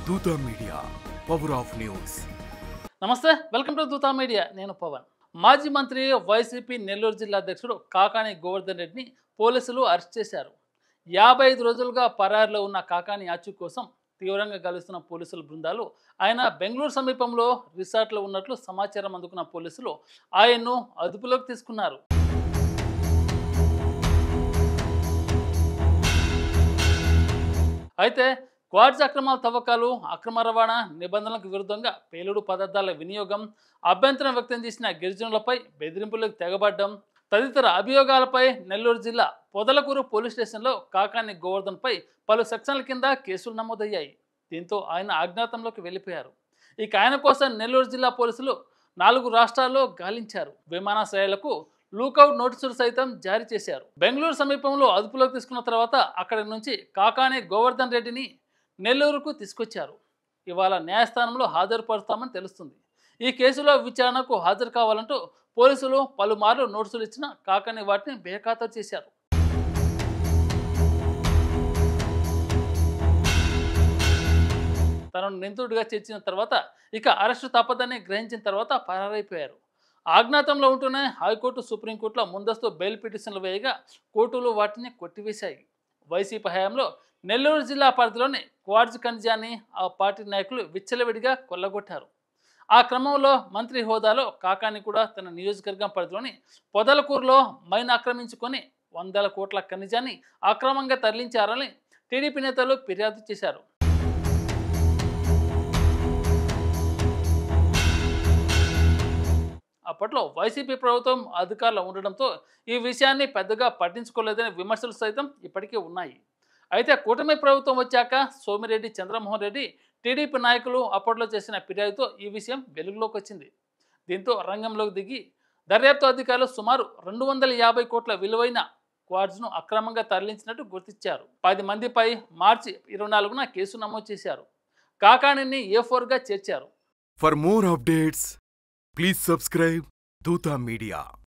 దూత media power of news. నమస్తే, welcome to Dootha media. నేను పవన్. మాజీ మంత్రి వైసీపీ నెల్లూరు జిల్లా అధ్యక్షుడు కాకాని గోవర్ధన్ రెడ్డిని పోలీసులు అరెస్ట్ చేశారు. 55 రోజులుగా పరారీలో ఉన్న కాకాని ఆచూ కోసం తీవ్రంగా గాలిస్తున్న పోలీసుల బృందాలు ఆయన బెంగళూరు సమీపంలో రిసార్ట్లో ఉన్నట్లు సమాచారం అందుకున్న పోలీసులు ఆయన్ను అదుపులోకి తీసుకున్నారు. అయితే క్వార్ట్జ్ అక్రమాల తవ్వకాలు, అక్రమ రవాణా, నిబంధనలకు విరుద్ధంగా పేలుడు పదార్థాల వినియోగం, అభ్యంతరం వ్యక్తం చేసిన గిరిజనులపై బెదిరింపులకు తెగబడ్డం తదితర అభియోగాలపై నెల్లూరు జిల్లా పొదలకూరు పోలీస్ స్టేషన్లో కాకాని గోవర్ధన్పై పలు సెక్షన్ల కింద కేసులు నమోదయ్యాయి. దీంతో ఆయన అజ్ఞాతంలోకి వెళ్ళిపోయారు. ఇక ఆయన కోసం నెల్లూరు జిల్లా పోలీసులు 4 రాష్ట్రాల్లో గాలించారు. విమానాశ్రయాలకు లూకౌట్ నోటీసులు సైతం జారీ చేశారు. బెంగళూరు సమీపంలో అదుపులోకి తీసుకున్న తర్వాత అక్కడి నుంచి కాకాని గోవర్ధన్ రెడ్డిని నెల్లూరుకు తీసుకొచ్చారు. ఇవాళ న్యాయస్థానంలో హాజరుపరుస్తామని తెలుస్తుంది. ఈ కేసులో విచారణకు హాజరు కావాలంటూ పోలీసులు పలుమార్లు నోటీసులు ఇచ్చిన కాకాని వాటిని బేఖాతరు చేశారు. తనను నిందితుడిగా చేర్చిన తర్వాత ఇక అరెస్టు తప్పదని గ్రహించిన తర్వాత పరారైపోయారు. అజ్ఞాతంలో ఉంటూనే హైకోర్టు, సుప్రీంకోర్టులో ముందస్తు బెయిల్ పిటిషన్లు వేయగా కోర్టులు వాటిని కొట్టివేశాయి. వైసీపీ హయాంలో నెల్లూరు జిల్లా పరిధిలోని క్వార్ట్జ్ ఖనిజాన్ని ఆ పార్టీ నాయకులు విచ్చలవిడిగా కొల్లగొట్టారు. ఆ క్రమంలో మంత్రి హోదాలో కాకాని కూడా తన నియోజకవర్గం పరిధిలోని పొదలకూరులో మైన్ ఆక్రమించుకొని 100 కోట్ల ఖనిజాన్ని అక్రమంగా తరలించారని టీడీపీ నేతలు ఫిర్యాదు చేశారు. అప్పట్లో వైసీపీ ప్రభుత్వం అధికారంలో ఉండడంతో ఈ విషయాన్ని పెద్దగా పట్టించుకోలేదనే విమర్శలు సైతం ఇప్పటికీ ఉన్నాయి. అయితే కూటమి ప్రభుత్వం వచ్చాక సోమిరెడ్డి చంద్రమోహన్ రెడ్డి టీడీపీ నాయకులు అప్పట్లో చేసిన ఫిర్యాదుతో ఈ విషయం వెలుగులోకి వచ్చింది. దీంతో రంగంలోకి దిగి దర్యాప్తు అధికారులు సుమారు 250 కోట్ల విలువైన క్వార్ట్జ్ను అక్రమంగా తరలించినట్టు గుర్తించారు. 10 మందిపై మార్చి 24న కేసు నమోదు చేశారు. కాకాణిని A4గా చేర్చారు. For more updates please subscribe దూత మీడియా.